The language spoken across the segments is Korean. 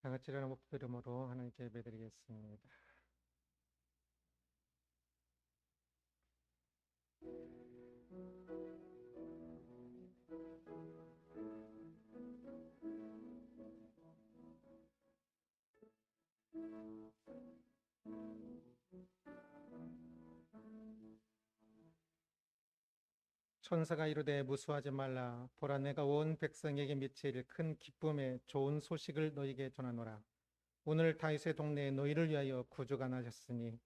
다 같이 일어나 목기름으로 하나님께 예배드리겠습니다. 천사가 이르되 무수하지 말라. 보라, 내가 온 백성에게 미칠 큰 기쁨의 좋은 소식을 너희에게 전하노라. 오늘 다윗의 동네에 너희를 위하여 구주가 나셨으니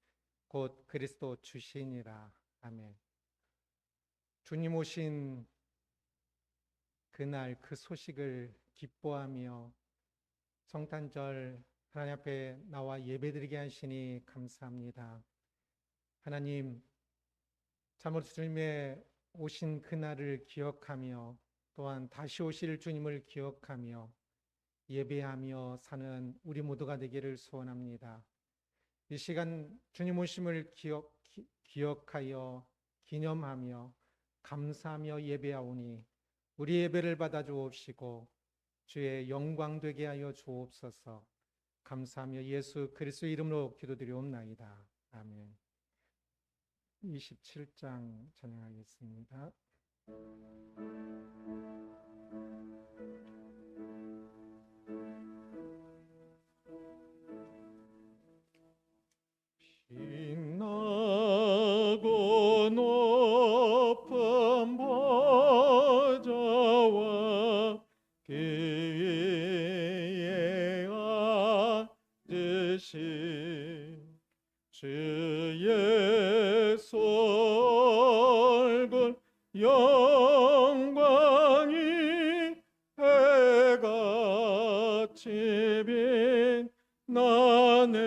곧 그리스도 주시니라. 아멘. 주님 오신 그날 그 소식을 기뻐하며 성탄절 하나님 앞에 나와 예배드리게 하시니 감사합니다. 하나님, 참으로 주님의 오신 그날을 기억하며 또한 다시 오실 주님을 기억하며 예배하며 사는 우리 모두가 되기를 소원합니다. 이 시간 주님 오심을 기억하여 기념하며 감사하며 예배하오니 우리 예배를 받아 주옵시고 주의 영광 되게 하여 주옵소서. 감사하며 예수 그리스도 이름으로 기도드리옵나이다. 아멘. 27장 찬양하겠습니다. 빛나고 높은 보좌와 기위에 앉으신 주 예수 얼굴 영광이 해같이 빛나네.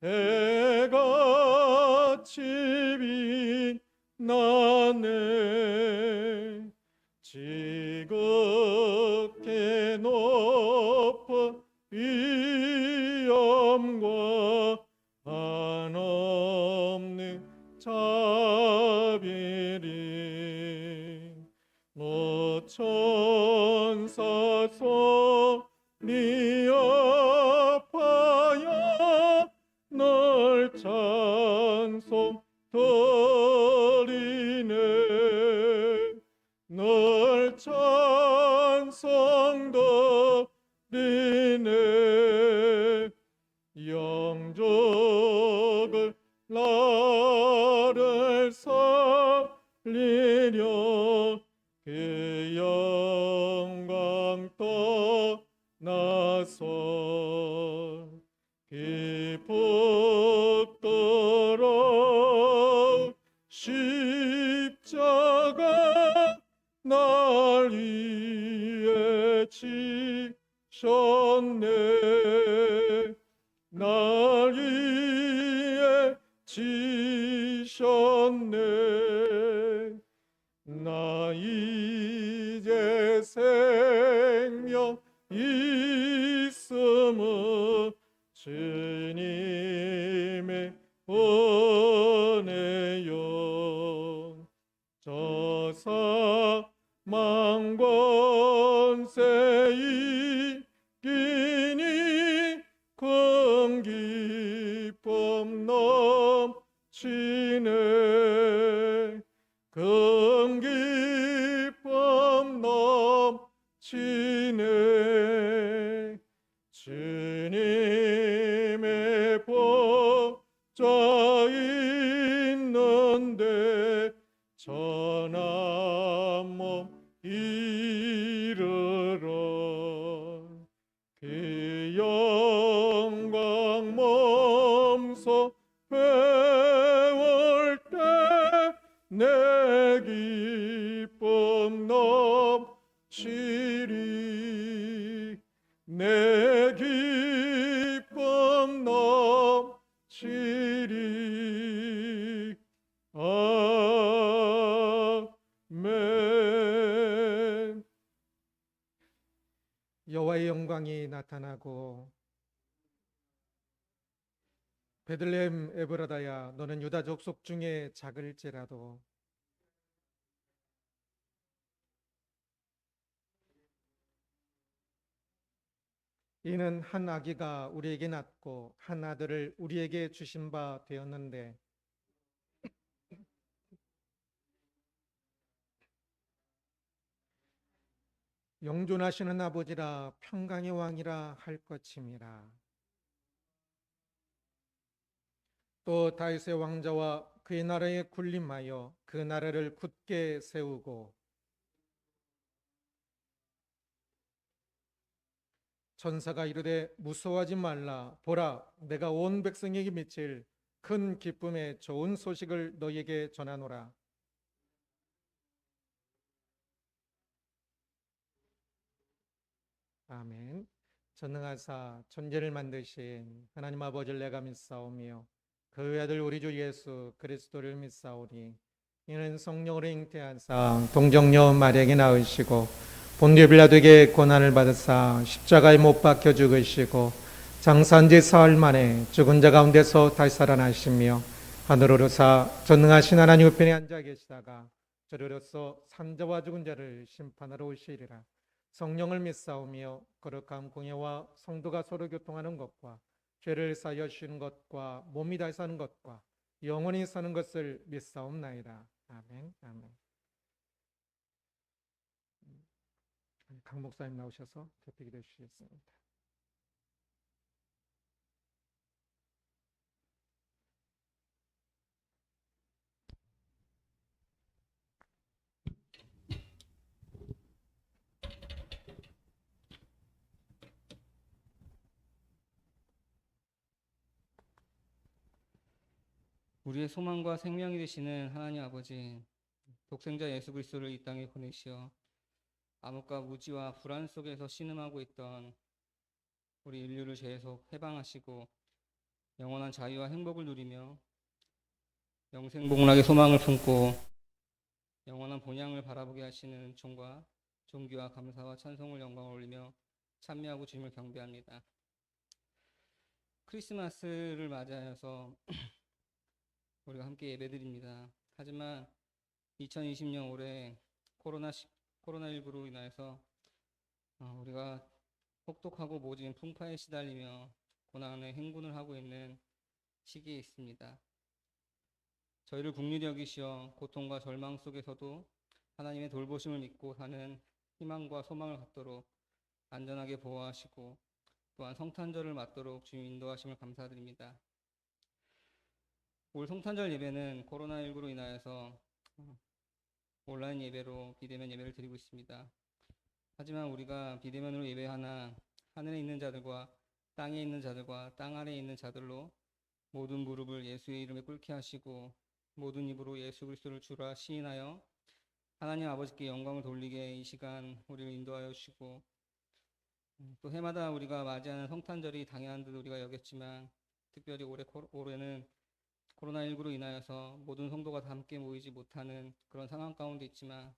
해같이 빛나네. 지극히 높은 위엄과 한없는 자비리 천사 소리 아파야 널 찬송 드리네. 널 찬송 드리네. 영적을 나를 살리려 그 영광 떠나서 기쁘도록 십자가 날 위해 지셨네. 날 위해 지셨네. 나 이제 생명 있음은 주님의 은혜요. 저 사망 권세 이기니 큰 기쁨 넘치네. 큰 기쁨 넘치네. 주님의 보좌 있는데 전한 몸 이르러 그 영광 몸소 배울 때 내 기쁨 넘치리. 내 기쁨 넘치리. 아멘. 여호와의 영광이 나타나고 베들레헴 에브라다야, 너는 유다 족속 중에 작을지라도 이는 한 아기가 우리에게 낳고 한 아들을 우리에게 주신 바 되었는데 영존하시는 아버지라 평강의 왕이라 할 것임이라. 또 다윗의 왕자와 그의 나라에 군림하여 그 나라를 굳게 세우고 천사가 이르되 무서워하지 말라. 보라, 내가 온 백성에게 미칠 큰 기쁨의 좋은 소식을 너희에게 전하노라. 아멘. 전능하사 천지를 만드신 하나님 아버지를 내가 믿사오며 그 외아들 우리 주 예수 그리스도를 믿사오니 이는 성령으로 잉태하사 동정녀 마리아에게 낳으시고 본디오 빌라도에게 고난을 받으사 십자가에 못 박혀 죽으시고 장사한 지 사흘 만에 죽은 자 가운데서 다시 살아나시며 하늘로 오르사 전능하신 하나님 우편에 앉아 계시다가 저리로서 산자와 죽은 자를 심판하러 오시리라. 성령을 믿사오며 거룩한 공예와 성도가 서로 교통하는 것과 죄를 사하여 주시는 것과 몸이 다시 사는 것과 영원히 사는 것을 믿사옵나이다. 아멘. 아멘. 강 목사님 나오셔서 대표기도 해주시겠습니다. 우리의 소망과 생명이 되시는 하나님 아버지, 독생자 예수 그리스도를 이 땅에 보내시어 암흑과 무지와 불안 속에서 신음하고 있던 우리 인류를 계속 해방하시고 영원한 자유와 행복을 누리며 영생복락의 소망을 품고 영원한 본향을 바라보게 하시는 종과 존귀와 감사와 찬송을 영광을 올리며 찬미하고 주님을 경배합니다. 크리스마스를 맞이하여서 우리가 함께 예배드립니다. 하지만 2020년 올해 코로나19로 인해서 우리가 혹독하고 모진 풍파에 시달리며 고난의 행군을 하고 있는 시기에 있습니다. 저희를 긍휼히 여기시어 고통과 절망 속에서도 하나님의 돌보심을 믿고 사는 희망과 소망을 갖도록 안전하게 보호하시고 또한 성탄절을 맞도록 주님 인도하심을 감사드립니다. 올 성탄절 예배는 코로나19로 인하여서 온라인 예배로 비대면 예배를 드리고 있습니다. 하지만 우리가 비대면으로 예배하나 하늘에 있는 자들과 땅에 있는 자들과 땅 아래에 있는 자들로 모든 무릎을 예수의 이름에 꿇게 하시고 모든 입으로 예수 그리스도를 주라 시인하여 하나님 아버지께 영광을 돌리게 이 시간 우리를 인도하여 주시고 또 해마다 우리가 맞이하는 성탄절이 당연한 듯 우리가 여겼지만 특별히 올해는 코로나19로 인하여서 모든 성도가 다 함께 모이지 못하는 그런 상황 가운데 있지만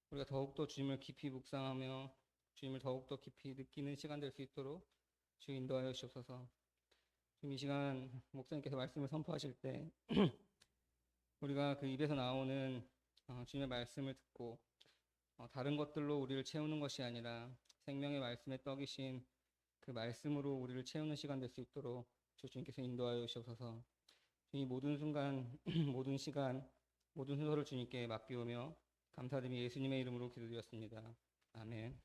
우리가 더욱더 주님을 깊이 묵상하며 주님을 더욱더 깊이 느끼는 시간 될 수 있도록 주 인도하여 주옵소서. 지금 이 시간 목사님께서 말씀을 선포하실 때 우리가 그 입에서 나오는 주님의 말씀을 듣고 다른 것들로 우리를 채우는 것이 아니라 생명의 말씀에 떡이신 그 말씀으로 우리를 채우는 시간 될 수 있도록 주님께서 인도하여 주옵소서. 이 모든 순간, 모든 시간, 모든 순서를 주님께 맡기오며 감사드리며 예수님의 이름으로 기도드렸습니다. 아멘.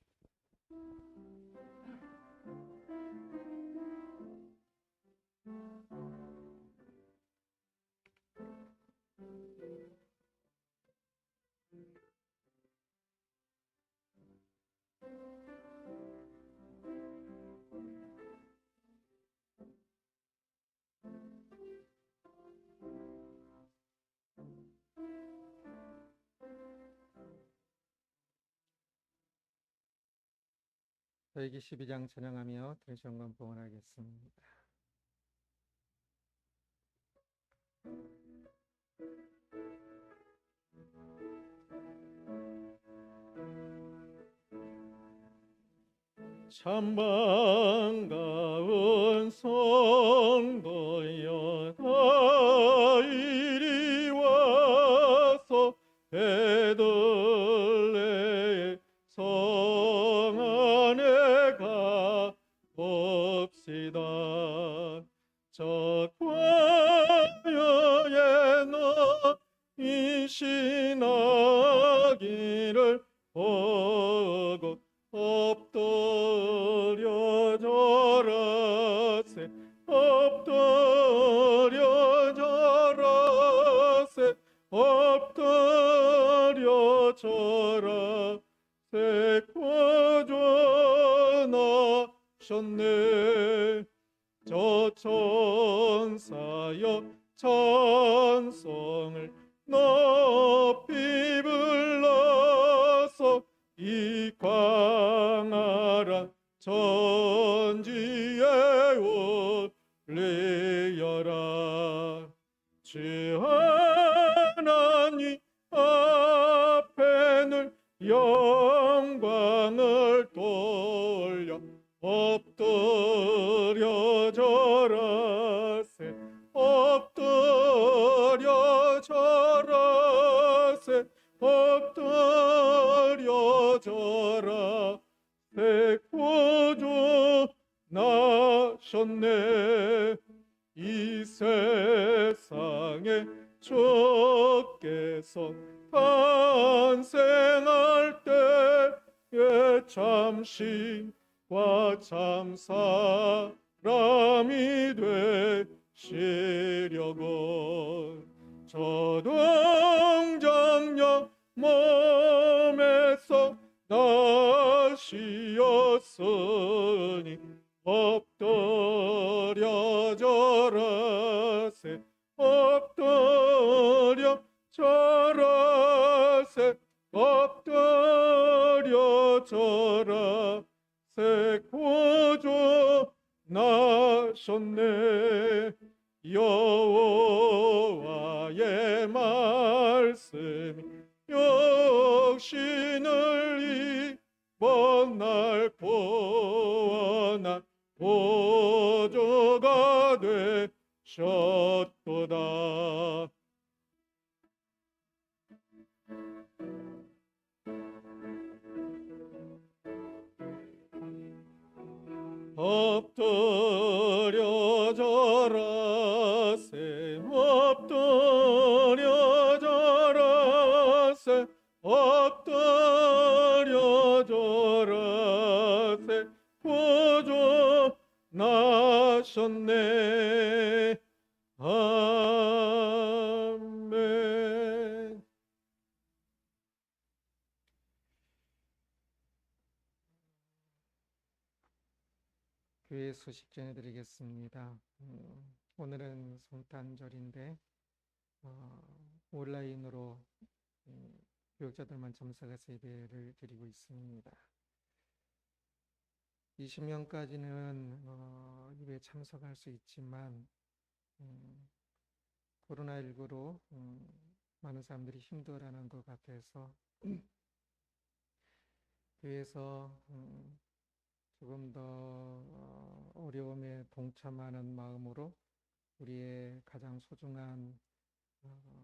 저에게 12장 찬양하며 다시 영광 봉헌하겠습니다. 참 반가운 성도여 다 이리 와서 베들레 성 안에 가보라. 봅시다. 저 광야에 너이신 아기를 보고 엎드려 절하세 엎드려 절하세 엎드려 절하세 구주나셨네. 저 천사여 찬송을 높이 불러서 이 광활한 천지에 올리어라. 주 하나님 앞에 늘 영광을 돌려 엎드려 절하세 엎드려 절하세 엎드려 절하세 구주 나셨네. 이 세상에 주께서 탄생할 때에 참신과 참 사람이 되시려고 저동정령 몸에서 나시었으니 엎드려 절하세 엎드려 절하세 엎드려 절하세 구주 나셨네. 여호와의 말씀이 육신을 입어 날 구원한 구주가 되셨도다. 엎드려 절하세 엎드려 절하세 엎드려 절하세 구주 나셨네. 아멘. 교회 소식 전해드리겠습니다. 오늘은 성탄절인데 온라인으로 교역자들만 참석해서 예배를 드리고 있습니다. 20명까지는 예배에 참석할 수 있지만 코로나19로 많은 사람들이 힘들어하는 것 같아서 교회에서 조금 더 어려움에 동참하는 마음으로 우리의 가장 소중한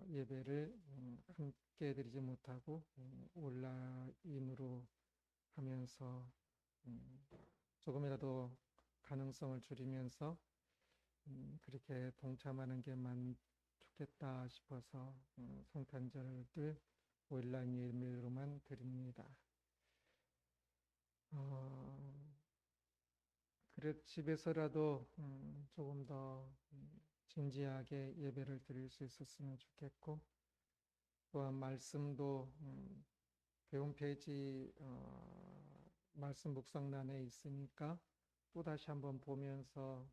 예배를 함께 드리지 못하고 온라인으로 하면서 조금이라도 가능성을 줄이면서 그렇게 동참하는 게만 좋겠다 싶어서 성탄절을 온라인 예배로만 드립니다. 그래 집에서라도 조금 더 진지하게 예배를 드릴 수 있었으면 좋겠고, 또한 말씀도 홈페이지 말씀 묵상란에 있으니까 또다시 한번 보면서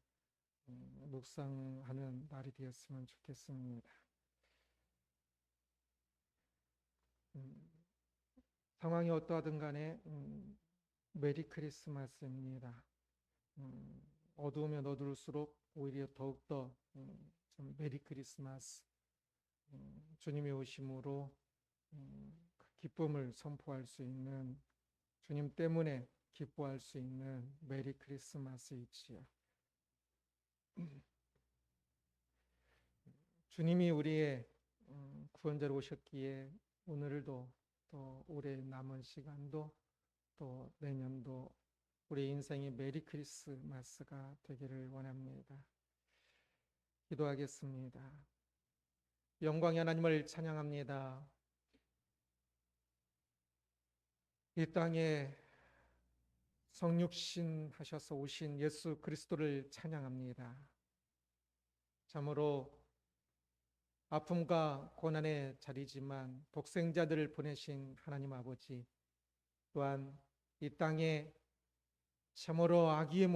묵상하는 날이 되었으면 좋겠습니다. 상황이 어떠하든 간에 메리 크리스마스입니다. 어두우면 어두울수록 오히려 더욱더 좀 메리 크리스마스, 주님의 오심으로 그 기쁨을 선포할 수 있는, 주님 때문에 기뻐할 수 있는 메리 크리스마스이지요. 주님이 우리의 구원자로 오셨기에 오늘도 또 올해 남은 시간도 또 내년도 우리 인생의 메리 크리스마스가 되기를 원합니다. 기도하겠습니다. 영광의 하나님을 찬양합니다. 이 땅에 성육신 하셔서 오신 예수 그리스도를 찬양합니다. 참으로 아픔과 고난의 자리지만 독생자들을 보내신 하나님 아버지, 또한 이 땅에 참으로 악의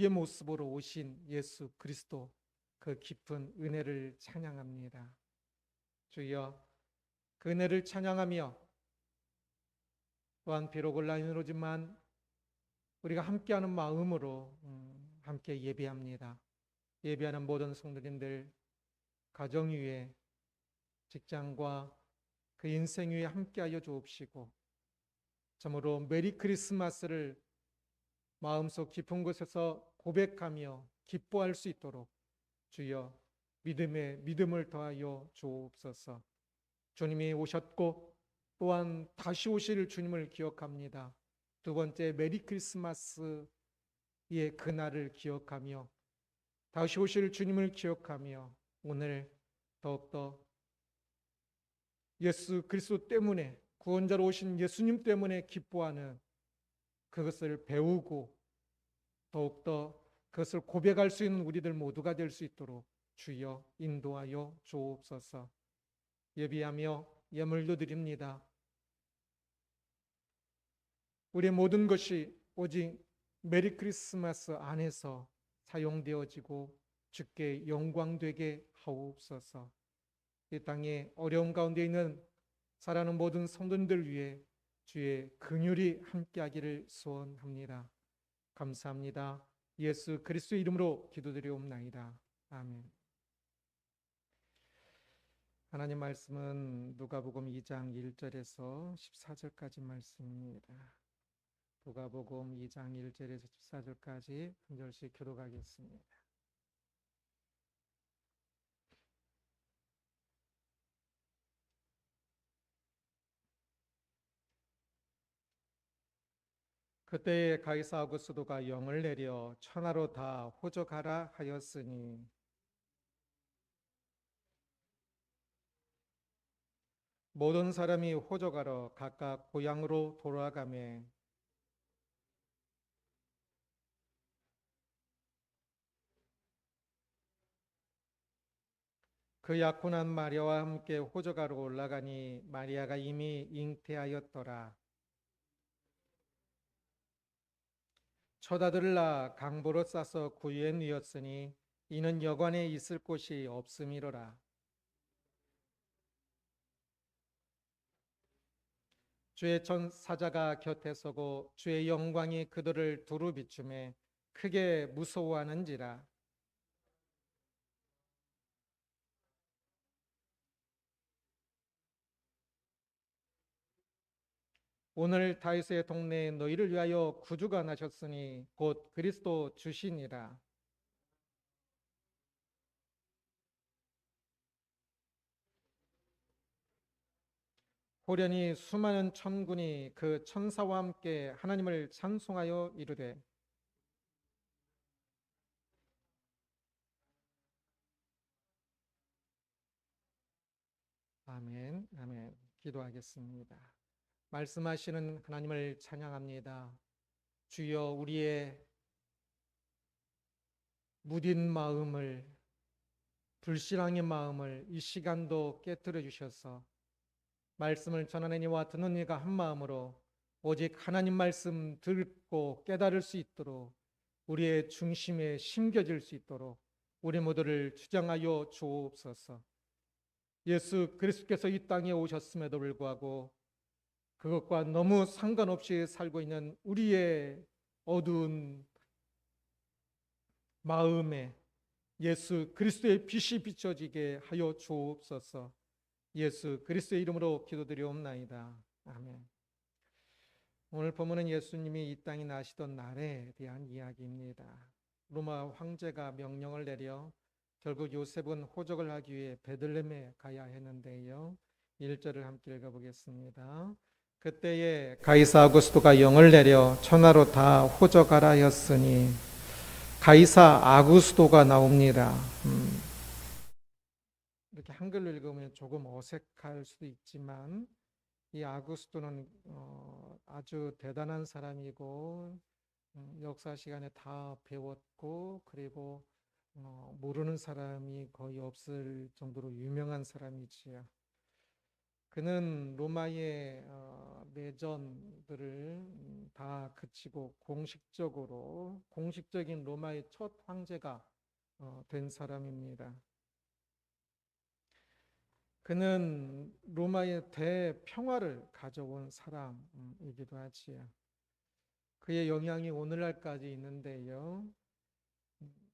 모습으로 오신 예수 그리스도, 그 깊은 은혜를 찬양합니다. 주여, 그 은혜를 찬양하며 또한 비록 온라인으로지만 우리가 함께하는 마음으로 함께 예배합니다. 예배하는 모든 성도님들 가정 위에, 직장과 그 인생 위에 함께하여 주옵시고, 참으로 메리 크리스마스를 마음속 깊은 곳에서 고백하며 기뻐할 수 있도록 주여 믿음을 더하여 주옵소서. 주님이 오셨고 또한 다시 오실 주님을 기억합니다. 두 번째 메리 크리스마스의 그날을 기억하며 다시 오실 주님을 기억하며 오늘 더욱더 예수 그리스도 때문에, 구원자로 오신 예수님 때문에 기뻐하는 그것을 배우고 더욱더 그것을 고백할 수 있는 우리들 모두가 될 수 있도록 주여 인도하여 주옵소서. 예비하며 예물도 드립니다. 우리의 모든 것이 오직 메리 크리스마스 안에서 사용되어지고 주께 영광되게 하옵소서. 이 땅에 어려움 가운데 있는 살아가는 모든 성도님들 위해 주의 긍휼이 함께하기를 소원합니다. 감사합니다. 예수 그리스도의 이름으로 기도드리옵나이다. 아멘. 하나님 말씀은 누가복음 2장 1절에서 14절까지 말씀입니다. 누가복음 2장 1절에서 14절까지 한 절씩 교독하겠습니다. 그때에 가이사 아구스도가 영을 내려 천하로 다 호적하라 하였으니 모든 사람이 호적하러 각각 고향으로 돌아가매 그 약혼한 마리아와 함께 호적하러 올라가니 마리아가 이미 잉태하였더라. 첫 아들을 낳아 강보로 싸서 구유에 뉘었으니 이는 여관에 있을 곳이 없음이로라. 주의 전 사자가 곁에 서고 주의 영광이 그들을 두루 비추매 크게 무서워하는지라. 오늘 다윗의 동네에 너희를 위하여 구주가 나셨으니 곧 그리스도 주시니라. 호련히 수많은 천군이 그 천사와 함께 하나님을 찬송하여 이르되 아멘, 아멘. 기도하겠습니다. 말씀하시는 하나님을 찬양합니다. 주여, 우리의 무딘 마음을, 불신앙의 마음을 이 시간도 깨뜨려 주셔서 말씀을 전하는 이와 듣는 이가 한 마음으로 오직 하나님 말씀 듣고 깨달을 수 있도록 우리의 중심에 심겨질 수 있도록 우리 모두를 주장하여 주옵소서. 예수 그리스도께서 이 땅에 오셨음에도 불구하고 그것과 너무 상관없이 살고 있는 우리의 어두운 마음에 예수 그리스도의 빛이 비춰지게 하여 주옵소서. 예수 그리스도의 이름으로 기도드리옵나이다. 아멘. 오늘 본문은 예수님이 이 땅에 나시던 날에 대한 이야기입니다. 로마 황제가 명령을 내려 결국 요셉은 호적을 하기 위해 베들레헴에 가야 했는데요. 1절을 함께 읽어보겠습니다. 그때에 가이사 아구스토가 영을 내려 천하로 다 호적하라 하였으니 가이사 아구스토가 나옵니다. 이렇게 한글로 읽으면 조금 어색할 수도 있지만 이 아구스토는 아주 대단한 사람이고 역사 시간에 다 배웠고 그리고 모르는 사람이 거의 없을 정도로 유명한 사람이지요. 그는 로마의 내전들을 다 그치고 공식적인 로마의 첫 황제가 된 사람입니다. 그는 로마의 대평화를 가져온 사람이기도 하지요. 그의 영향이 오늘날까지 있는데요.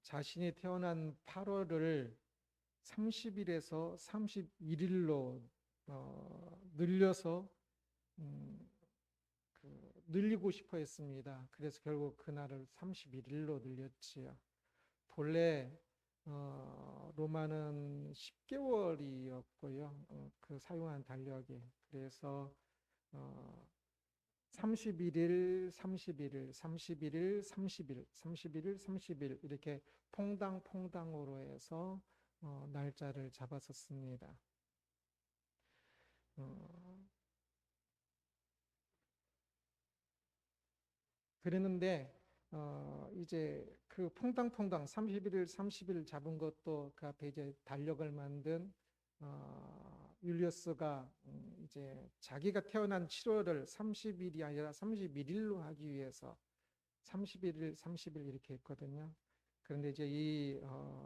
자신이 태어난 8월을 30일에서 31일로 늘려서 늘리고 싶어 했습니다. 그래서 결국 그날을 31일로 늘렸지요. 본래 로마는 10개월이었고요. 그 사용한 달력이. 그래서 31일, 31일, 31일, 30일, 31일, 30일 이렇게 퐁당퐁당으로 해서 날짜를 잡았었습니다. 그랬는데 이제 그 퐁당퐁당 31일, 30일 잡은 것도 그 앞에 이제 달력을 만든 율리어스가 이제 자기가 태어난 7월을 30일이 아니라 31일로 하기 위해서 31일, 30일 이렇게 했거든요. 그런데 이제 이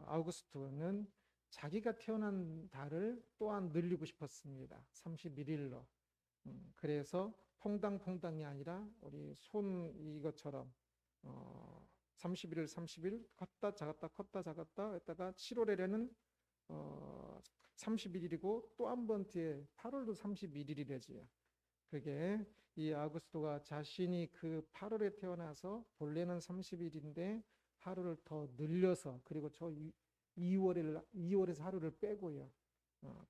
아우구스토는 자기가 태어난 달을 또한 늘리고 싶었습니다. 31일로. 그래서 퐁당퐁당이 아니라 우리 손 이것처럼 31일, 30일 컸다 작았다 컸다 작았다 했다가 7월에는 31일이고 또 한 번 뒤에 8월도 31일이래지요. 그게 이 아구스토가 자신이 그 8월에 태어나서 본래는 30일인데 하루를 더 늘려서 그리고 저 2월에서 하루를 빼고요.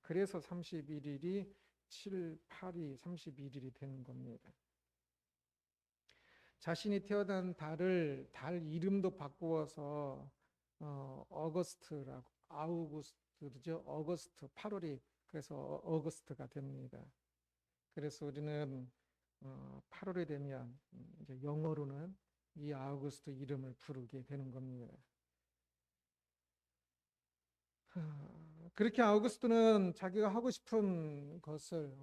그래서 31일이 7, 8이 31일이 되는 겁니다. 자신이 태어난 달을 달 이름도 바꾸어서 어거스트라고 아우구스트죠. 어거스트 8월이 그래서 어거스트가 됩니다. 그래서 우리는 8월이 되면 이제 영어로는 이 아우구스트 이름을 부르게 되는 겁니다. 그렇게 아우구스트는 자기가 하고 싶은 것을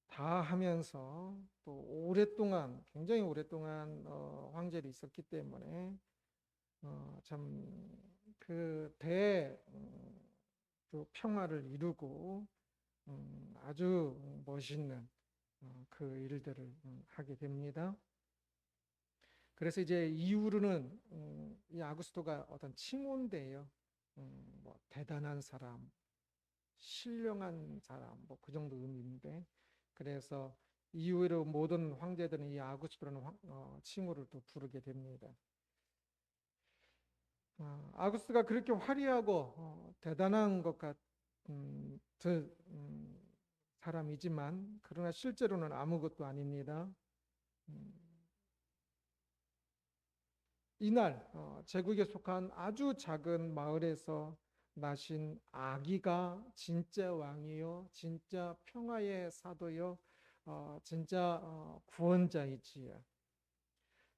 다 하면서 또 오랫동안 굉장히 오랫동안 황제로 있었기 때문에 참 그 평화를 이루고 아주 멋있는 그 일들을 하게 됩니다. 그래서 이제 이후로는 이 아구스토가 어떤 칭호인데요. 뭐 대단한 사람, 신령한 사람, 뭐 그 정도 의미인데 그래서 이후로 모든 황제들은 이 아구스토라는 칭호를 또 부르게 됩니다. 아구스토가 그렇게 화려하고 대단한 것 같은 사람이지만 그러나 실제로는 아무것도 아닙니다. 이날 제국에 속한 아주 작은 마을에서 나신 아기가 진짜 왕이요, 진짜 평화의 사도요, 진짜 구원자이지요.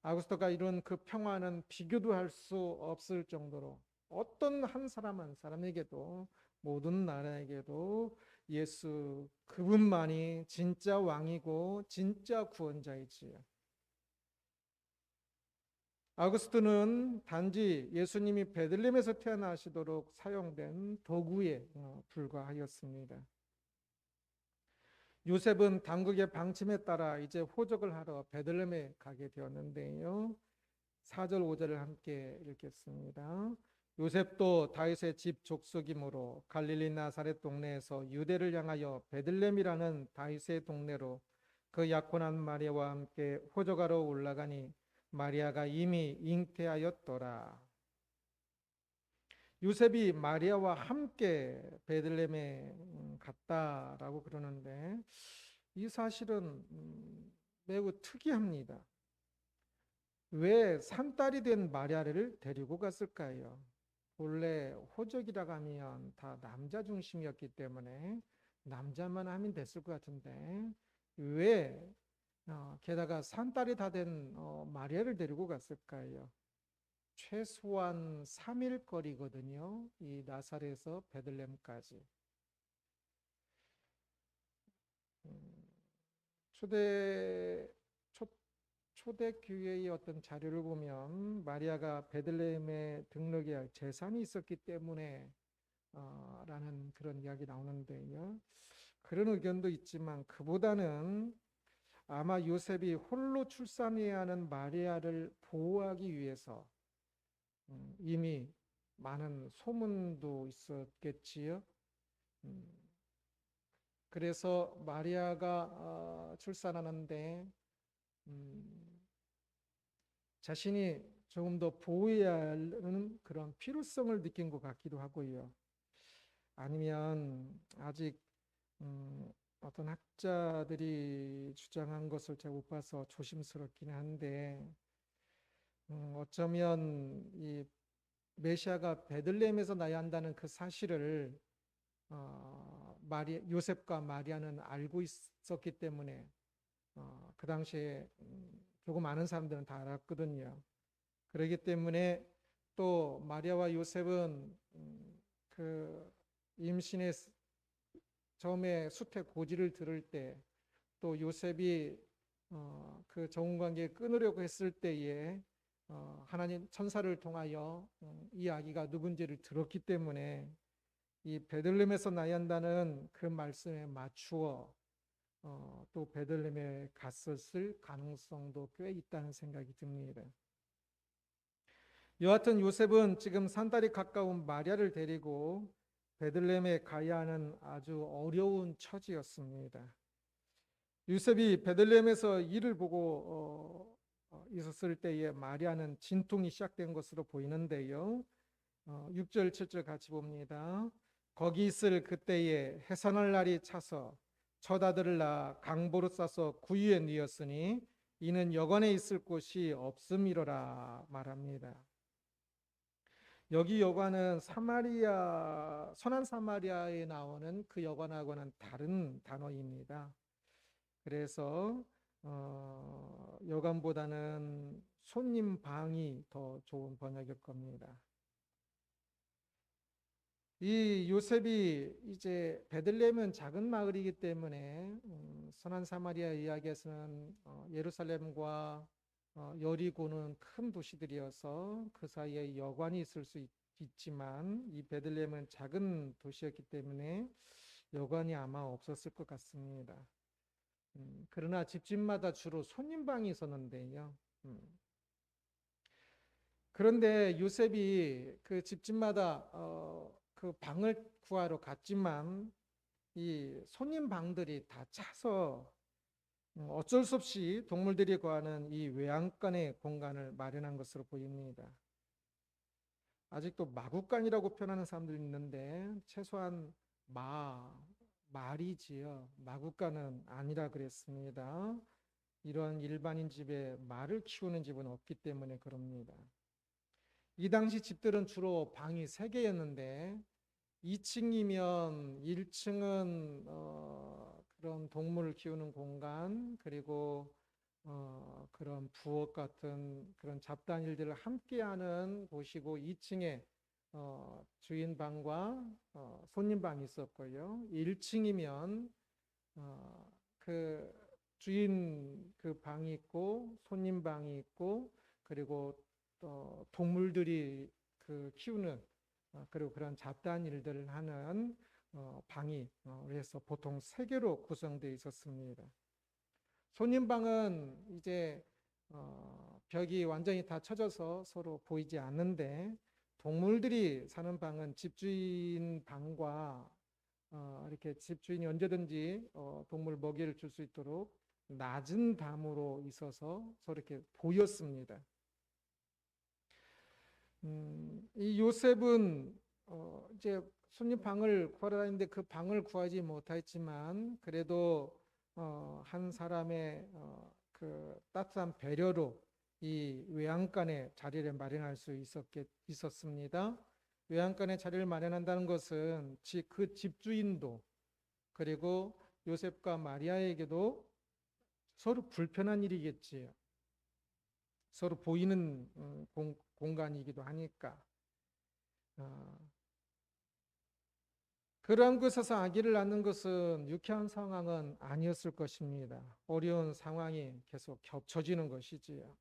아구스토가 이룬 그 평화는 비교도 할 수 없을 정도로 어떤 한 사람 한 사람에게도 모든 나라에게도 예수 그분만이 진짜 왕이고 진짜 구원자이지요. 아구스토는 단지 예수님이 베들레헴에서 태어나시도록 사용된 도구에 불과하였습니다. 요셉은 당국의 방침에 따라 이제 호적을 하러 베들레헴에 가게 되었는데요. 4절 5절을 함께 읽겠습니다. 요셉도 다윗의 집 족속이므로 갈릴리 나사렛 동네에서 유대를 향하여 베들레헴이라는 다윗의 동네로 그 약혼한 마리아와 함께 호적하러 올라가니 마리아가 이미 잉태하였더라. 요셉이 마리아와 함께 베들레헴에 갔다라고 그러는데 이 사실은 매우 특이합니다. 왜 산딸이 된 마리아를 데리고 갔을까요? 본래 호적이라고 하면 다 남자 중심이었기 때문에 남자만 하면 됐을 것 같은데 왜 게다가 산딸이 다 된 마리아를 데리고 갔을까요? 최소한 3일 거리거든요. 이 나사렛에서 베들레헴까지. 초대 교회의 어떤 자료를 보면 마리아가 베들레헴에 등록해야 할 재산이 있었기 때문에 라는 그런 이야기 나오는데요. 그런 의견도 있지만 그보다는 아마 요셉이 홀로 출산해야 하는 마리아를 보호하기 위해서 이미 많은 소문도 있었겠지요. 그래서 마리아가 출산하는데 자신이 조금 더 보호해야 하는 그런 필요성을 느낀 것 같기도 하고요. 아니면 아직 어떤 학자들이 주장한 것을 제가 못 봐서 조심스럽긴 한데 어쩌면 이 메시아가 베들레헴에서 나야 한다는 그 사실을 요셉과 마리아는 알고 있었기 때문에 그 당시에 조금 아는 사람들은 다 알았거든요. 그렇기 때문에 또 마리아와 요셉은 그 임신의 처음에 수태 고지를 들을 때 또 요셉이 그 정혼 관계 끊으려고 했을 때에 하나님 천사를 통하여 이 아기가 누군지를 들었기 때문에 이 베들레헴에서 나야 한다는 그 말씀에 맞추어 또 베들레헴에 갔었을 가능성도 꽤 있다는 생각이 듭니다. 여하튼 요셉은 지금 산딸이 가까운 마리아를 데리고 베들레헴에 가야 하는 아주 어려운 처지였습니다. 요셉이 베들레헴에서 일을 보고 있었을 때에 마리아는 진통이 시작된 것으로 보이는데요. 6절 7절 같이 봅니다. 거기 있을 그때에 해산할 날이 차서 첫 아들을 낳아 강보로 싸서 구유에 뉘었으니 이는 여관에 있을 곳이 없음이로라 말합니다. 여기 여관은 선한 사마리아에 나오는 그 여관하고는 다른 단어입니다. 그래서 여관보다는 손님 방이 더 좋은 번역일 겁니다. 이 요셉이 이제 베들레헴은 작은 마을이기 때문에 선한 사마리아 이야기에서는 예루살렘과 여리고는 큰 도시들이어서 그 사이에 여관이 있을 수 있지만 이 베들레헴은 작은 도시였기 때문에 여관이 아마 없었을 것 같습니다. 그러나 집집마다 주로 손님방이 있었는데요. 그런데 요셉이 그 집집마다 그 방을 구하러 갔지만 이 손님방들이 다 차서 어쩔 수 없이 동물들이 거하는 이 외양간의 공간을 마련한 것으로 보입니다. 아직도 마구간이라고 표현하는 사람들이 있는데 최소한 말이지요. 마구간은 아니라 그랬습니다. 이런 일반인 집에 말을 키우는 집은 없기 때문에 그럽니다. 이 당시 집들은 주로 방이 3개였는데 2층이면 1층은 그런 동물을 키우는 공간 그리고 그런 부엌 같은 그런 잡다한 일들을 함께하는 곳이고 2층에 주인 방과 손님 방이 있었고요. 1층이면 그 주인 그 방이 있고 손님 방이 있고 그리고 동물들이 그 키우는 그리고 그런 잡다한 일들을 하는 방이 그래서 보통 3개로 구성되어 있었습니다. 손님방은 이제 벽이 완전히 다 쳐져서 서로 보이지 않는데 동물들이 사는 방은 집주인 방과 이렇게 집주인이 언제든지 동물 먹이를 줄 수 있도록 낮은 담으로 있어서 서로 이렇게 보였습니다. 이 요셉은 이제 손님 방을 구하러 다니는데 그 방을 구하지 못했지만 그래도 한 사람의 그 따뜻한 배려로 이 외양간에 자리를 마련할 수 있었습니다. 외양간에 자리를 마련한다는 것은 그 집주인도 그리고 요셉과 마리아에게도 서로 불편한 일이겠지요. 서로 보이는 공간이기도 하니까. 그러한 곳에서 아기를 낳는 것은 유쾌한 상황은 아니었을 것입니다. 어려운 상황이 계속 겹쳐지는 것이지요.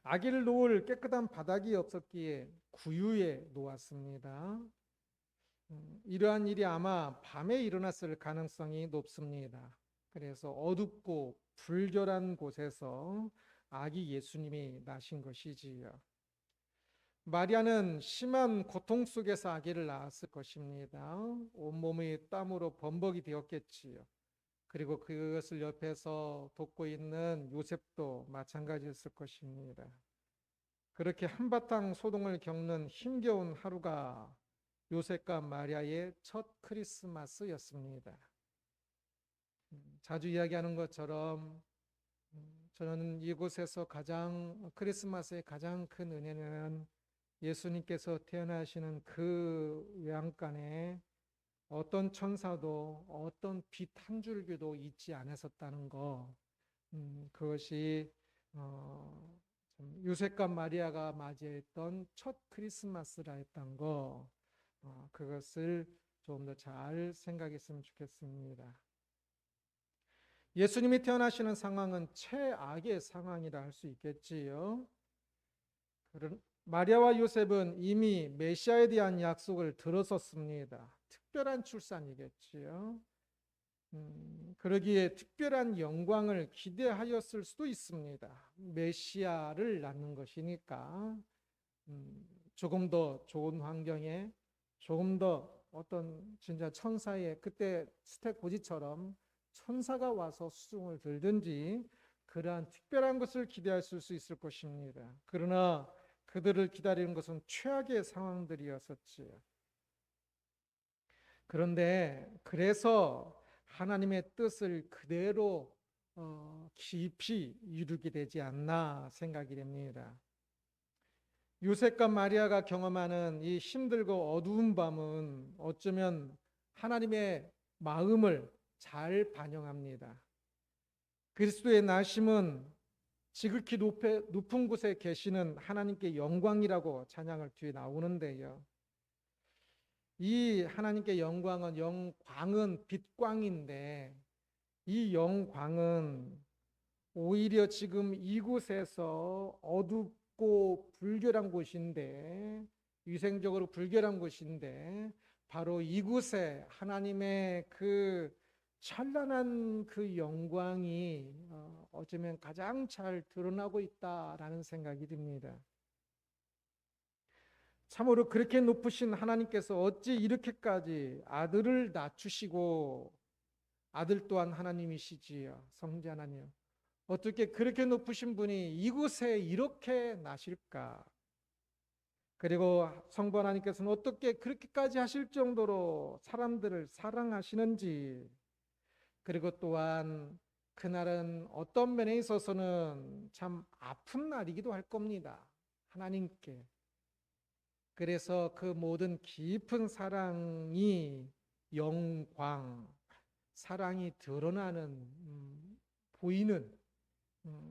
아기를 놓을 깨끗한 바닥이 없었기에 구유에 놓았습니다. 이러한 일이 아마 밤에 일어났을 가능성이 높습니다. 그래서 어둡고 불결한 곳에서 아기 예수님이 나신 것이지요. 마리아는 심한 고통 속에서 아기를 낳았을 것입니다. 온몸이 땀으로 범벅이 되었겠지요. 그리고 그것을 옆에서 돕고 있는 요셉도 마찬가지였을 것입니다. 그렇게 한바탕 소동을 겪는 힘겨운 하루가 요셉과 마리아의 첫 크리스마스였습니다. 자주 이야기하는 것처럼 저는 이곳에서 크리스마스의 가장 큰 은혜는 예수님께서 태어나시는 그 외양간에 어떤 천사도 어떤 빛 한 줄기도 잊지 않았었다는 거, 그것이 요셉과 마리아가 맞이했던 첫 크리스마스라 했던 거, 그것을 좀 더 잘 생각했으면 좋겠습니다. 예수님이 태어나시는 상황은 최악의 상황이라 할 수 있겠지요. 마리아와 요셉은 이미 메시아에 대한 약속을 들었었습니다. 특별한 출산이겠지요. 그러기에 특별한 영광을 기대하였을 수도 있습니다. 메시아를 낳는 것이니까 조금 더 좋은 환경에 조금 더 어떤 진짜 천사의 그때 스택 고지처럼 천사가 와서 수종을 들든지 그러한 특별한 것을 기대했을 수 있을 것입니다. 그러나 그들을 기다리는 것은 최악의 상황들이었었지요. 그런데 그래서 하나님의 뜻을 그대로 깊이 이루게 되지 않나 생각이 됩니다. 요셉과 마리아가 경험하는 이 힘들고 어두운 밤은 어쩌면 하나님의 마음을 잘 반영합니다. 그리스도의 나심은 지극히 높은 곳에 계시는 하나님께 영광이라고 찬양을 뒤에 나오는데요. 이 하나님께 영광은 빛광인데 이 영광은 오히려 지금 이곳에서 어둡고 불결한 곳인데 위생적으로 불결한 곳인데 바로 이곳에 하나님의 그 찬란한 그 영광이 어쩌면 가장 잘 드러나고 있다라는 생각이 듭니다. 참으로 그렇게 높으신 하나님께서 어찌 이렇게까지 아들을 낮추시고 아들 또한 하나님이시지요. 성자 하나님. 어떻게 그렇게 높으신 분이 이곳에 이렇게 나실까? 그리고 성부 하나님께서는 어떻게 그렇게까지 하실 정도로 사람들을 사랑하시는지, 그리고 또한 그날은 어떤 면에 있어서는 참 아픈 날이기도 할 겁니다. 하나님께. 그래서 그 모든 깊은 사랑이 영광, 사랑이 드러나는 보이는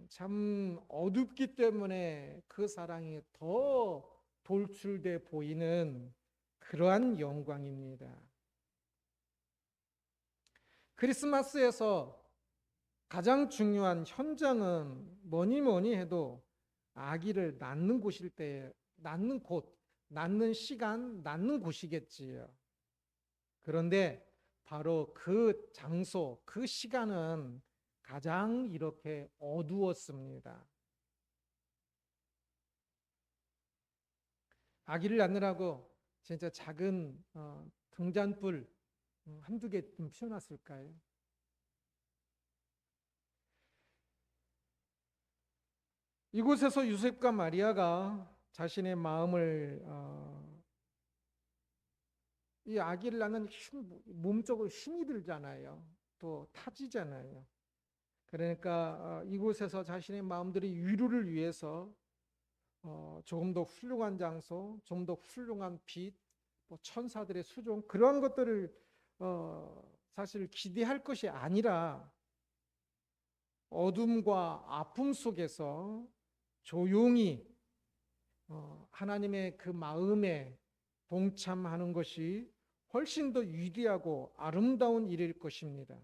참 어둡기 때문에 그 사랑이 더 돌출돼 보이는 그러한 영광입니다. 크리스마스에서 가장 중요한 현장은 뭐니 해도 아기를 낳는 곳일 때, 낳는 곳, 낳는 시간, 낳는 곳이겠지요. 그런데 바로 그 장소, 그 시간은 가장 이렇게 어두웠습니다. 아기를 낳느라고 진짜 작은 등잔불 한두 개 좀 피워놨을까요? 이곳에서 요셉과 마리아가 자신의 마음을 이 아기를 낳는 몸적으로 힘이 들잖아요. 또 타지잖아요. 그러니까 이곳에서 자신의 마음들의 위로를 위해서 조금 더 훌륭한 장소, 좀 더 훌륭한 빛, 뭐 천사들의 수종 그러한 것들을 사실 기대할 것이 아니라 어둠과 아픔 속에서 조용히 하나님의 그 마음에 동참하는 것이 훨씬 더 위대하고 아름다운 일일 것입니다.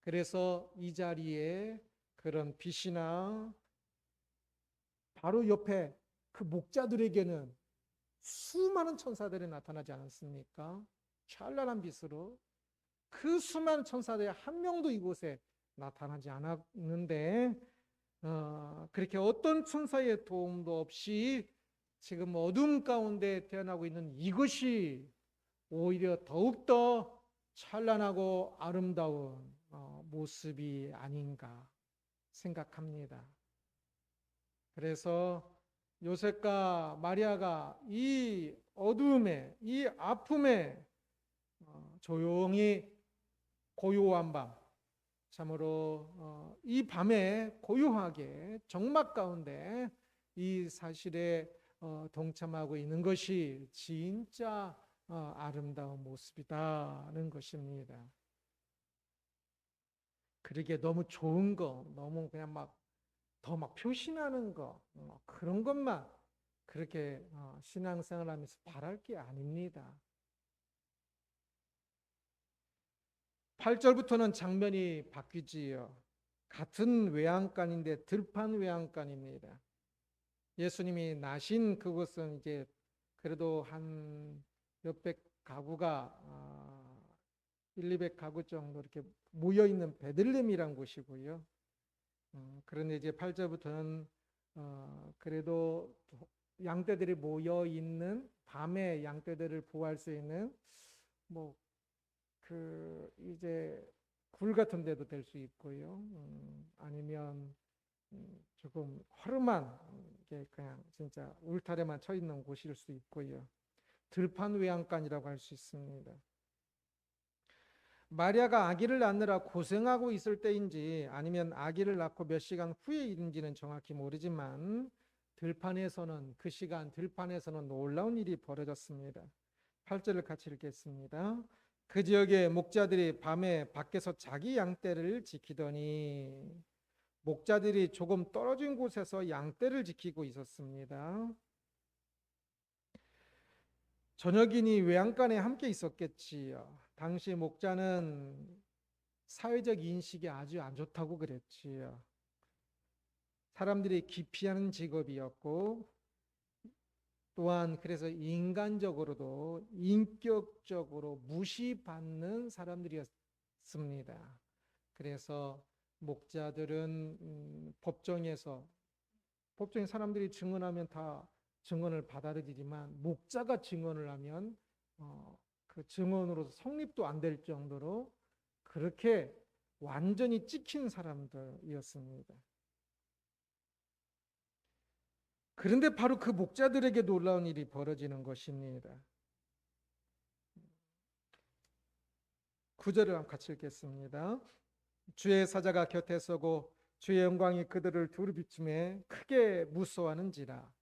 그래서 이 자리에 그런 빛이나 바로 옆에 그 목자들에게는 수많은 천사들이 나타나지 않았습니까? 찬란한 빛으로 그 수많은 천사들이 한 명도 이곳에 나타나지 않았는데 그렇게 어떤 천사의 도움도 없이 지금 어둠 가운데 태어나고 있는 이것이 오히려 더욱더 찬란하고 아름다운 모습이 아닌가 생각합니다. 그래서 요셉과 마리아가 이 어둠에, 이 아픔에 조용히 고요한 밤, 참으로 이 밤에 고요하게 정막 가운데 이 사실에 동참하고 있는 것이 진짜 아름다운 모습이다는 것입니다. 그러기에 너무 좋은 거, 너무 그냥 더 표신하는 거, 그런 것만 그렇게 신앙생활 하면서 바랄 게 아닙니다. 8절부터는 장면이 바뀌지요. 같은 외양간인데 들판 외양간입니다. 예수님이 나신 그곳은 이제 그래도 한 몇백 가구가 1, 200가구 정도 이렇게 모여 있는 베들레헴이란 곳이고요. 그런데 이제 8절부터는 그래도 양떼들이 모여 있는 밤에 양떼들을 보호할 수 있는 이제 굴 같은 데도 될 수 있고요. 아니면 조금 허름한 게 그냥 진짜 울타리만 쳐 있는 곳일 수 있고요. 들판 외양간이라고 할 수 있습니다. 마리아가 아기를 낳느라 고생하고 있을 때인지 아니면 아기를 낳고 몇 시간 후의 일인지는 정확히 모르지만 그 시간 들판에서는 놀라운 일이 벌어졌습니다. 8절을 같이 읽겠습니다. 그 지역의 목자들이 밤에 밖에서 자기 양떼를 지키더니, 목자들이 조금 떨어진 곳에서 양떼를 지키고 있었습니다. 저녁이니 외양간에 함께 있었겠지요. 당시 목자는 사회적 인식이 아주 안 좋다고 그랬지요. 사람들이 기피하는 직업이었고, 또한 그래서 인간적으로도 인격적으로 무시받는 사람들이었습니다. 그래서 목자들은 법정에 사람들이 증언하면 다 증언을 받아들이지만 목자가 증언을 하면 그 증언으로서 성립도 안 될 정도로 그렇게 완전히 찍힌 사람들이었습니다. 그런데 바로 그 목자들에게 놀라운 일이 벌어지는 것입니다. 9절을 같이 읽겠습니다. 주의 사자가 곁에 서고 주의 영광이 그들을 두루 비춤에 크게 무서워하는지라.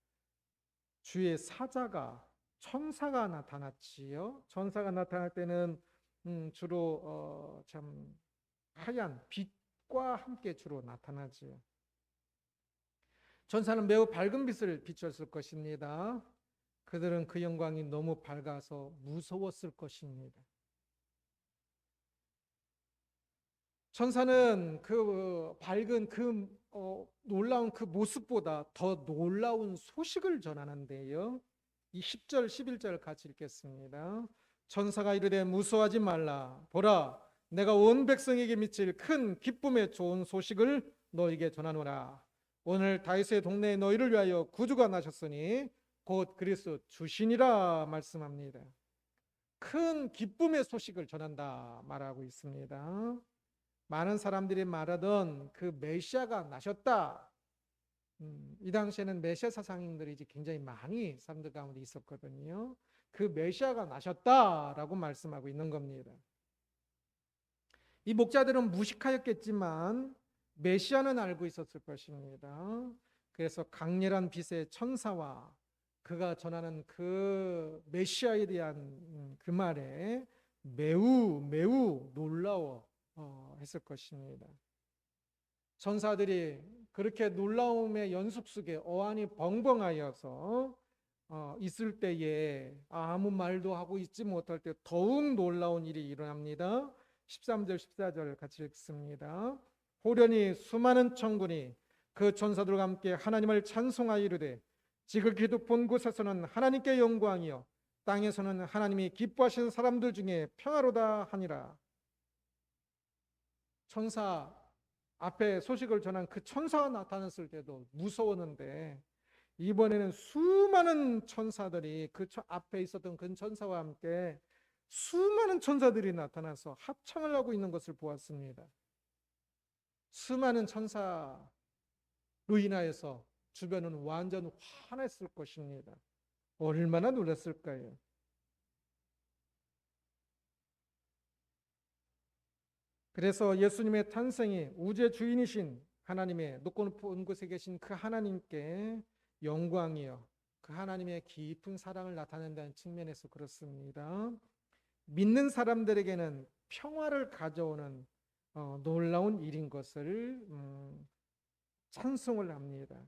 주의 사자가, 천사가 나타났지요. 천사가 나타날 때는 주로 참 하얀 빛과 함께 주로 나타나지요. 천사는 매우 밝은 빛을 비췄을 것입니다. 그들은 그 영광이 너무 밝아서 무서웠을 것입니다. 천사는 그 밝은 놀라운 그 모습보다 더 놀라운 소식을 전하는데요. 이 10절, 11절 같이 읽겠습니다. 천사가 이르되 무서워하지 말라. 보라, 내가 온 백성에게 미칠 큰 기쁨의 좋은 소식을 너에게 전하노라. 오늘 다윗의 동네에 너희를 위하여 구주가 나셨으니 곧 그리스도 주시니라 말씀합니다. 큰 기쁨의 소식을 전한다 말하고 있습니다. 많은 사람들이 말하던 그 메시아가 나셨다. 이 당시에는 메시아 사상인들이 굉장히 많이 사람들 가운데 있었거든요. 그 메시아가 나셨다라고 말씀하고 있는 겁니다. 이 목자들은 무식하였겠지만 메시아는 알고 있었을 것입니다. 그래서 강렬한 빛의 천사와 그가 전하는 그 메시아에 대한 그 말에 매우 놀라워 했을 것입니다. 천사들이 그렇게 놀라움의 연속 속에 어안이 벙벙하여서 있을 때에 아무 말도 하고 있지 못할 때 더욱 놀라운 일이 일어납니다. 13절 14절 같이 읽습니다. 호련히 수많은 천군이 그 천사들과 함께 하나님을 찬송하여 이르되 지극히 높은 곳에서는 하나님께 영광이요 땅에서는 하나님이 기뻐하시는 사람들 중에 평화로다 하니라. 천사 앞에 소식을 전한 그 천사가 나타났을 때도 무서웠는데 이번에는 수많은 천사들이 그 앞에 있었던 그 천사와 함께 수많은 천사들이 나타나서 합창을 하고 있는 것을 보았습니다. 수많은 천사로 인하여서 주변은 완전 환했을 것입니다. 얼마나 놀랐을까요? 그래서 예수님의 탄생이 우주의 주인이신 하나님의 높고 높은 곳에 계신 그 하나님께 영광이요 그 하나님의 깊은 사랑을 나타낸다는 측면에서 그렇습니다. 믿는 사람들에게는 평화를 가져오는 놀라운 일인 것을 찬송을 합니다.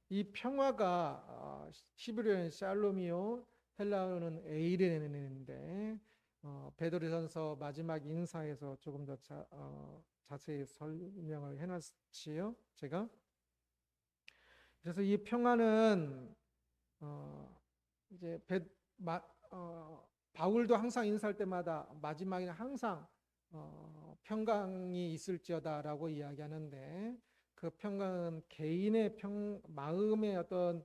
이 평화가 히브리어는 샬롬이요 헬라어는 에이레인데 베드로전서 마지막 인사에서 조금 더 자세히 설명을 해놨지요. 제가 그래서 이 평화는 이제 바울도 항상 인사할 때마다 마지막에는 항상 평강이 있을지어다라고 이야기하는데 그 평강은 개인의 마음의 어떤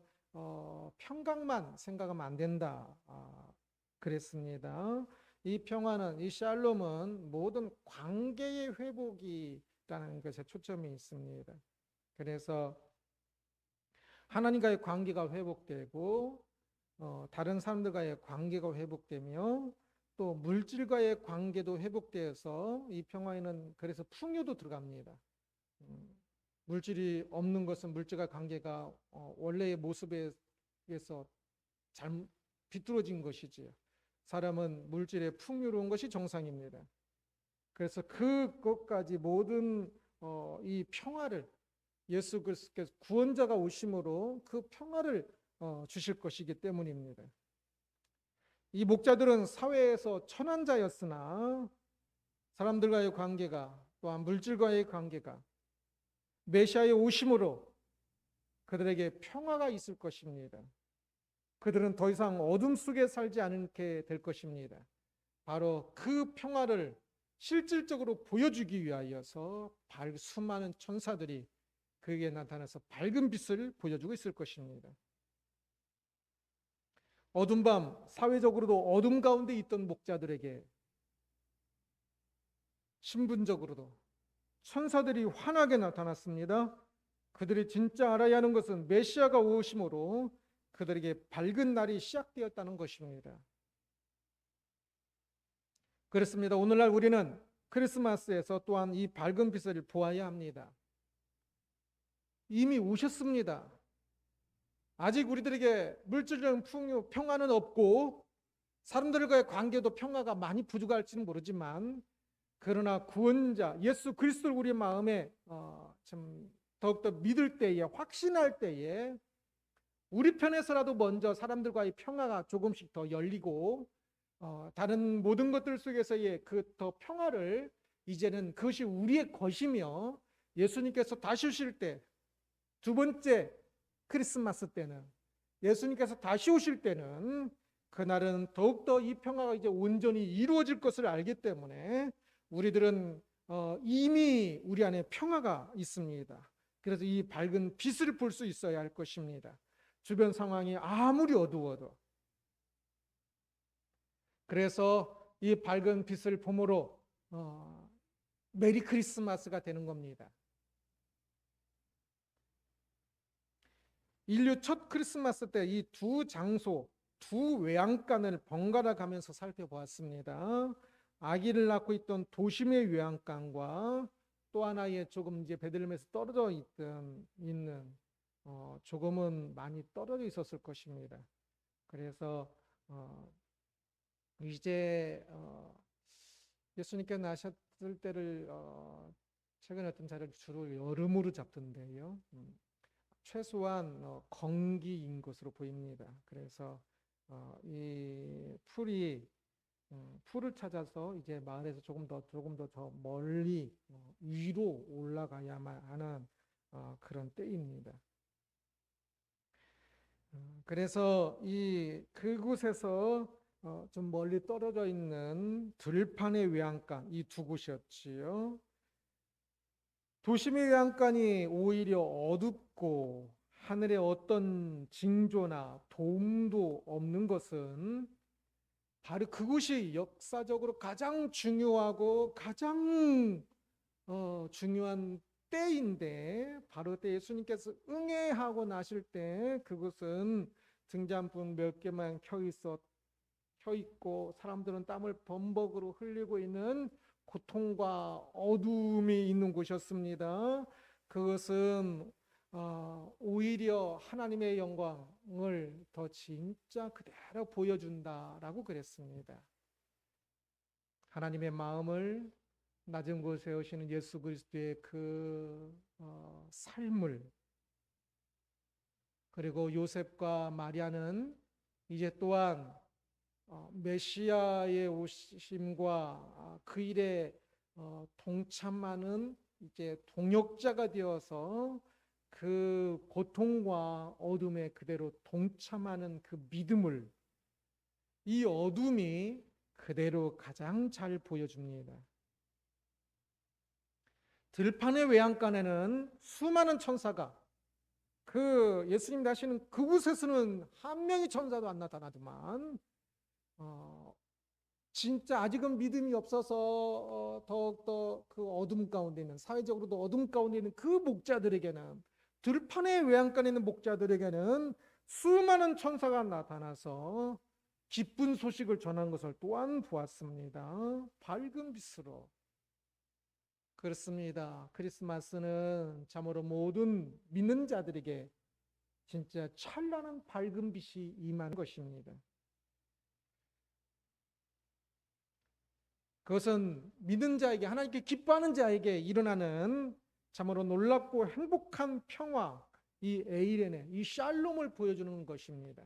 평강만 생각하면 안 된다 그랬습니다. 이 평화는 이 샬롬은 모든 관계의 회복이라는 것에 초점이 있습니다. 그래서 하나님과의 관계가 회복되고 다른 사람들과의 관계가 회복되며 또 물질과의 관계도 회복되어서 이 평화에는 그래서 풍요도 들어갑니다. 물질이 없는 것은 물질과 관계가 원래의 모습에서 잘 비뚤어진 것이지요. 사람은 물질에 풍요로운 것이 정상입니다. 그래서 그것까지 모든 이 평화를 예수 그리스도께서 구원자가 오심으로 그 평화를 주실 것이기 때문입니다. 이 목자들은 사회에서 천한자였으나 사람들과의 관계가 또한 물질과의 관계가 메시아의 오심으로 그들에게 평화가 있을 것입니다. 그들은 더 이상 어둠 속에 살지 않게 될 것입니다. 바로 그 평화를 실질적으로 보여주기 위하여서 수많은 천사들이 그에게 나타나서 밝은 빛을 보여주고 있을 것입니다. 어둠 밤 사회적으로도 어둠 가운데 있던 목자들에게 신분적으로도 천사들이 환하게 나타났습니다. 그들이 진짜 알아야 하는 것은 메시아가 오심으로 그들에게 밝은 날이 시작되었다는 것입니다. 그렇습니다. 오늘날 우리는 크리스마스에서 또한 이 밝은 빛을 보아야 합니다. 이미 오셨습니다. 아직 우리들에게 물질적인 풍요, 평화는 없고 사람들과의 관계도 평화가 많이 부족할지는 모르지만 그러나 구원자 예수 그리스도를 우리 마음에 좀 더욱더 믿을 때에 확신할 때에 우리 편에서라도 먼저 사람들과의 평화가 조금씩 더 열리고 다른 모든 것들 속에서의 그 더 평화를 이제는 그것이 우리의 것이며 예수님께서 다시 오실 때 두 번째 크리스마스 때는 예수님께서 다시 오실 때는 그날은 더욱더 이 평화가 이제 온전히 이루어질 것을 알기 때문에 우리들은 이미 우리 안에 평화가 있습니다. 그래서 이 밝은 빛을 볼 수 있어야 할 것입니다. 주변 상황이 아무리 어두워도. 그래서 이 밝은 빛을 봄으로 메리 크리스마스가 되는 겁니다. 인류 첫 크리스마스 때 이 두 장소, 두 외양간을 번갈아 가면서 살펴보았습니다. 아기를 낳고 있던 도심의 외양간과 또 하나의 조금 이제 베들레헴에서 떨어져 있는 조금은 많이 떨어져 있었을 것입니다. 그래서 이제 예수님께서 나셨을 때를 최근에 어떤 자료를 주로 여름으로 잡던데요. 최소한 건기인 것으로 보입니다. 그래서 이 풀을 찾아서 이제 마을에서 조금 더 저 멀리 위로 올라가야만 하는 그런 때입니다. 그래서 그곳에서 좀 멀리 떨어져 있는 들판의 외양간 이 두 곳이었지요. 도심의 외양간이 오히려 어둡고 하늘에 어떤 징조나 도움도 없는 것은 바로 그곳이 역사적으로 가장 중요하고 가장 중요한 때인데, 바로 때 예수님께서 응애하고 나실 때 그곳은 등잔불 몇 개만 켜 있고 사람들은 땀을 범벅으로 흘리고 있는 고통과 어둠이 있는 곳이었습니다. 그것은 오히려 하나님의 영광을 더 진짜 그대로 보여준다라고 그랬습니다. 하나님의 마음을 낮은 곳에 세우시는 예수 그리스도의 그 삶을, 그리고 요셉과 마리아는 이제 또한 메시아의 오심과 그 일에 동참하는 이제 동역자가 되어서 그 고통과 어둠에 그대로 동참하는 그 믿음을, 이 어둠이 그대로 가장 잘 보여줍니다. 들판의 외양간에는 수많은 천사가, 그 예수님 나시는 그곳에서는 한 명의 천사도 안 나타나더만 진짜 아직은 믿음이 없어서 더욱더 그 어둠 가운데 있는, 사회적으로도 어둠 가운데 있는 그 목자들에게는, 들판의 외양간에 있는 목자들에게는 수많은 천사가 나타나서 기쁜 소식을 전한 것을 또한 보았습니다. 밝은 빛으로. 그렇습니다. 크리스마스는 참으로 모든 믿는 자들에게 진짜 찬란한 밝은 빛이 임한 것입니다. 그것은 믿는 자에게, 하나님께 기뻐하는 자에게 일어나는 참으로 놀랍고 행복한 평화, 이 에이레네, 이 샬롬을 보여주는 것입니다.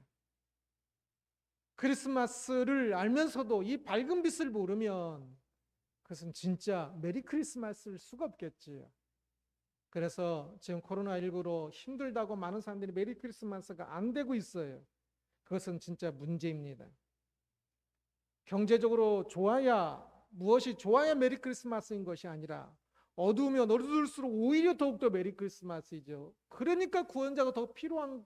크리스마스를 알면서도 이 밝은 빛을 모르면 그것은 진짜 메리 크리스마스일 수가 없겠지요. 그래서 지금 코로나19로 힘들다고 많은 사람들이 메리 크리스마스가 안 되고 있어요. 그것은 진짜 문제입니다. 경제적으로 무엇이 좋아야 메리 크리스마스인 것이 아니라 어두우면 어두울수록 오히려 더욱더 메리 크리스마스이죠. 그러니까 구원자가 더 필요한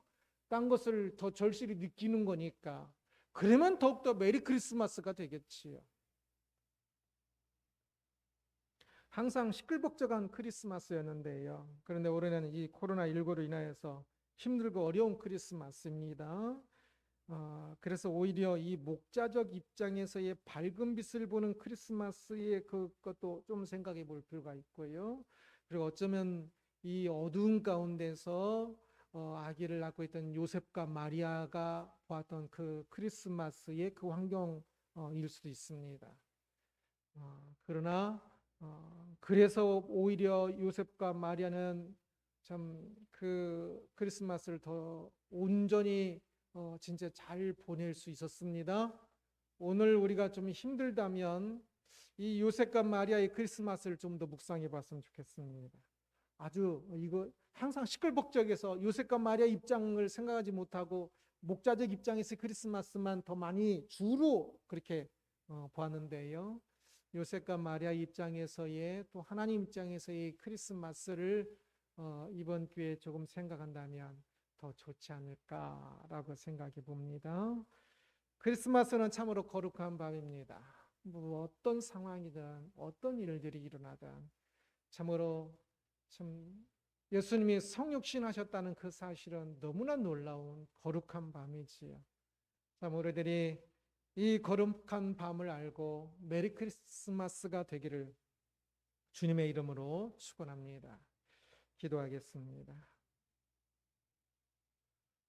것을 더 절실히 느끼는 거니까, 그러면 더욱더 메리 크리스마스가 되겠지요. 항상 시끌벅적한 크리스마스였는데요. 그런데 올해는 이 코로나19로 인하여서 힘들고 어려운 크리스마스입니다. 그래서 오히려 이 목자적 입장에서의 밝은 빛을 보는 크리스마스의 그것도 좀 생각해 볼 필요가 있고요. 그리고 어쩌면 이 어두운 가운데서 아기를 낳고 있던 요셉과 마리아가 보았던 그 크리스마스의 그 환경일 수도 있습니다. 그러나 그래서 오히려 요셉과 마리아는 참 그 크리스마스를 더 온전히 진짜 잘 보낼 수 있었습니다. 오늘 우리가 좀 힘들다면 이 요셉과 마리아의 크리스마스를 좀 더 묵상해 봤으면 좋겠습니다. 아주 이거 항상 시끌벅적해서 요셉과 마리아 입장을 생각하지 못하고 목자적 입장에서 크리스마스만 더 많이 주로 그렇게 보았는데요. 요셉과 마리아 입장에서의, 또 하나님 입장에서의 크리스마스를 이번 기회에 조금 생각한다면 더 좋지 않을까라고 생각해 봅니다. 크리스마스는 참으로 거룩한 밤입니다. 뭐 어떤 상황이든 어떤 일들이 일어나든 참으로 참 예수님이 성육신하셨다는 그 사실은 너무나 놀라운 거룩한 밤이지요. 참 우리들이 이 거룩한 밤을 알고 메리 크리스마스가 되기를 주님의 이름으로 축원합니다. 기도하겠습니다.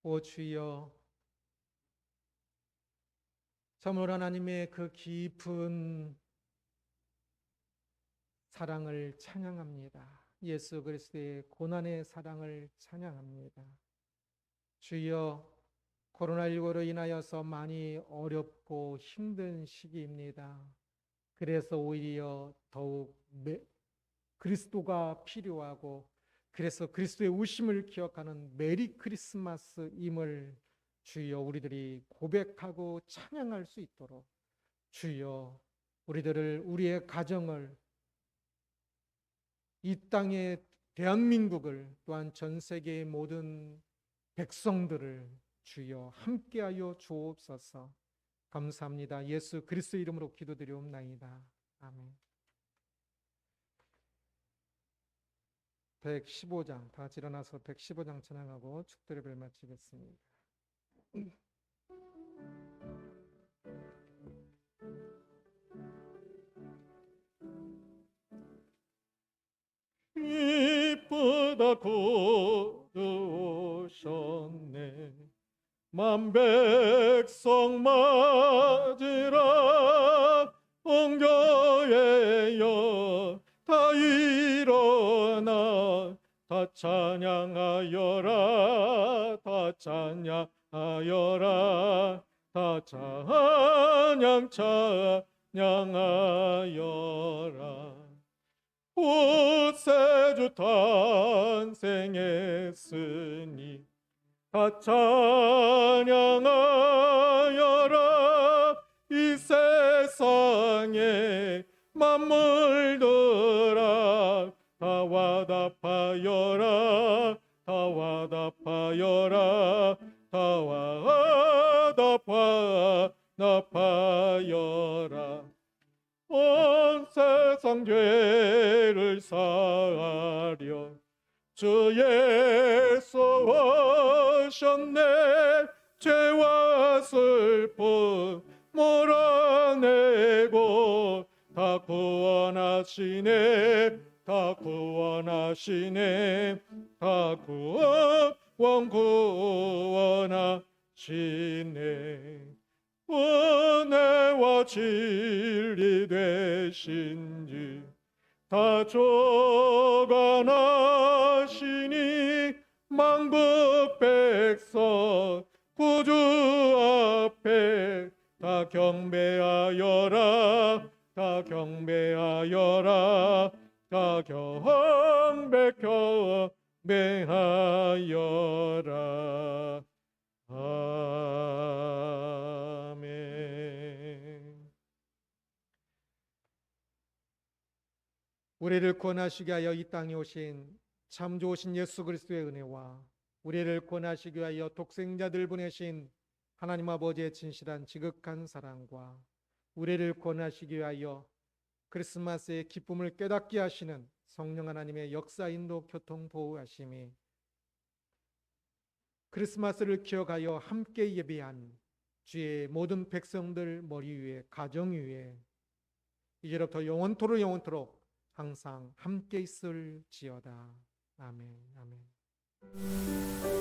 오 주여, 참으로 하나님의 그 깊은 사랑을 찬양합니다. 예수 그리스도의 고난의 사랑을 찬양합니다. 주여, 코로나19로 인하여서 많이 어렵고 힘든 시기입니다. 그래서 오히려 더욱 그리스도가 필요하고, 그래서 그리스도의 오심을 기억하는 메리 크리스마스임을 주여 우리들이 고백하고 찬양할 수 있도록 주여 우리들을, 우리의 가정을, 이 땅의 대한민국을, 또한 전 세계의 모든 백성들을 주여 함께하여 주옵소서. 감사합니다. 예수 그리스도 이름으로 기도드리옵나이다. 아멘. 115장 다 같이 일어나서 115장 찬양하고 축도를 마치겠습니다. 이쁘다 구주오셨네. 만백성 맞으라. 온 교회여 다 일어나 다 찬양하여라. 다 찬양하여라. 다 찬양하여라. 구세주 탄생했으니 다 찬양하여라. 이 세상에 만물들아 다 와답하여라. 다 와답하여라. 다 와답하여라. 온 세상 죄를 사하려 주 예수 오셨네. 죄와 슬픔 몰아내고 다 구원하시네. 다 구원하시네. 다 구원하시네. 은혜와 진리 되신지 다 조간하시니 만국 백성 구주 앞에 다 경배하여라. 다 경배하여라. 다 경배하여라. 아멘. 우리를 구원하시기 위하여 이 땅에 오신 참 좋으신 예수 그리스도의 은혜와 우리를 구원하시기 위하여 독생자들 보내신 하나님 아버지의 진실한 지극한 사랑과 우리를 구원하시기 위하여 크리스마스의 기쁨을 깨닫게 하시는 성령 하나님의 역사 인도 교통 보호하심이 크리스마스를 기억하여 함께 예배한 주의 모든 백성들 머리 위에, 가정 위에 이제부터 영원토록 항상 함께 있을지어다. 아멘. 아멘.